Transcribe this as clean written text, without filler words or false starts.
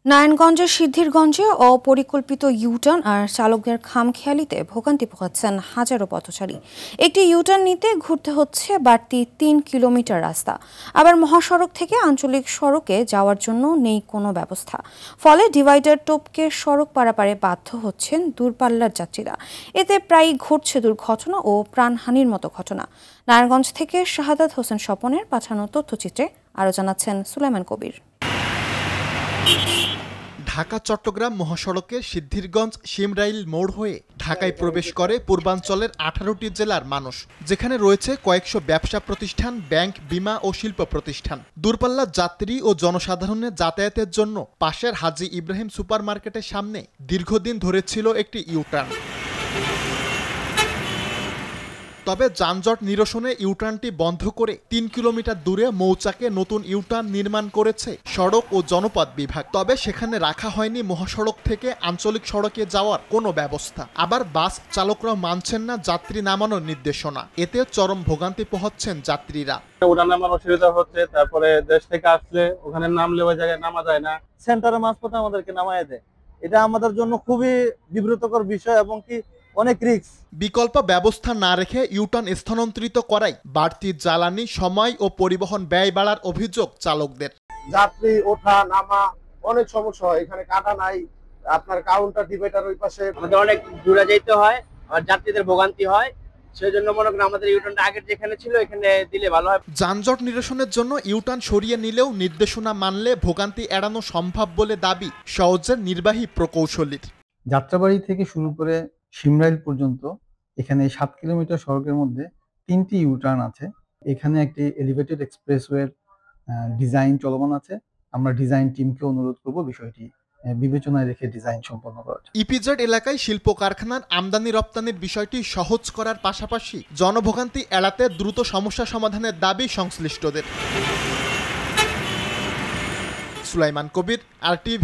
নারায়ণগঞ্জের সিদ্ধিরগঞ্জে অপরিকল্পিত ইউটার্ন আর চালকদের খামখেয়ালিতে ভোগান্তি পোহাচ্ছেন হাজারো পথচারী। একটি ইউটার্ন নিতে ঘুরতে হচ্ছে বাড়তি ৩ কিলোমিটার রাস্তা। আবার মহাসড়ক থেকে আঞ্চলিক সড়কে যাওয়ার জন্য নেই কোনো ব্যবস্থা। ফলে ডিভাইডার টপকে সড়ক পারাপারে বাধ্য হচ্ছেন দূরপাল্লার যাত্রীরা। এতে প্রায়ই ঘটছে দুর্ঘটনা ও প্রাণহানির মতো ঘটনা। নারায়ণগঞ্জ থেকে শাহাদাত হোসেন স্বপনের পাঠানো তথ্যচিত্রে আরও জানাচ্ছেন সুলাইমান কবির। ঢাকা চট্টগ্রাম মহাসড়কে সিদ্ধিরগঞ্জ শিমরাইল মোড় হয়ে ঢাকায় প্রবেশ করে পূর্বাঞ্চলের 18টি জেলার মানুষ, যেখানে রয়েছে কয়েকশো ব্যবসা প্রতিষ্ঠান, ব্যাংক, বীমা ও শিল্প প্রতিষ্ঠান। দূরপাল্লার যাত্রী ও জনসাধারণের যাতায়াতের জন্য পাশের হাজী ইব্রাহিম সুপার মার্কেটের সামনে দীর্ঘদিন ধরে ছিল একটি ইউটার্ন। তবে যানজট নিরসনে ইউটার্নটি বন্ধ করে ৩ কিলোমিটার দূরে মৌচাকে নতুন ইউটার্ন নির্মাণ করেছে সড়ক ও জনপথ বিভাগ। তবে সেখানে রাখা হয়নি মহাসড়ক থেকে আঞ্চলিক সড়কে যাওয়ার কোনো ব্যবস্থা। আবার বাস চালকরাও মানছেন না যাত্রী নামানোর নির্দেশনা। এতে চরম ভোগান্তি পোহাচ্ছেন যাত্রীরা। ওটা নামার অসুবিধা হচ্ছে, তারপরে দেশ থেকে আসলে ওখানে নামলে ওই জায়গায় নামা যায় না, সেন্টারে মাঝপথে আমাদেরকে নামায় দেয়। এটা আমাদের জন্য খুবই বিব্রতকর বিষয় এবং কি অনেক রিস্ক। বিকল্প ব্যবস্থা না রেখে ইউটার্ন স্থানান্তরিত করাই বাড়তি জ্বালানি, সময় ও পরিবহন ব্যয় বাড়ার অভিযোগ চালকদের। যাত্রী ওঠা নামা অনেক সমস্যা হয়, এখানে কাটা নাই, আপনার কাউন্টার ডিভাইডার ওই পাশে, আমাদের অনেক দূরে যেতে হয়, আর যাত্রীদের ভোগান্তি হয়। সেই জন্য মনে করেন আমাদের ইউটার্নটা আগের যেখানে ছিল এখানে দিলে ভালো হয়। যানজট নিরসনের জন্য ইউটার্ন সরিয়ে নিলেও নির্দেশনা মানলে ভোগান্তি এড়ানো সম্ভব বলে দাবি সওজের নির্বাহী প্রকৌশলীর। যাত্রাবাড়ি থেকে শুরু করে শিমরাইল পর্যন্ত এখানে 7 কিলোমিটার সড়কের মধ্যে 3টি ইউটার্ন আছে। এখানে একটি এলিভেটেড এক্সপ্রেসওয়ের ডিজাইন চলমান আছে। আমরা ডিজাইন টিমকে অনুরোধ করব বিষয়টি বিবেচনায় রেখে ডিজাইন সম্পন্ন করার। ইপিজেড এলাকায় শিল্প কারখানার আমদানি রপ্তানির বিষয়টি সহজ করার পাশাপাশি জনভোগান্তি এড়াতে দ্রুত সমস্যা সমাধানের দাবি সংশ্লিষ্টদের। সুলাইমান কবির, RTV।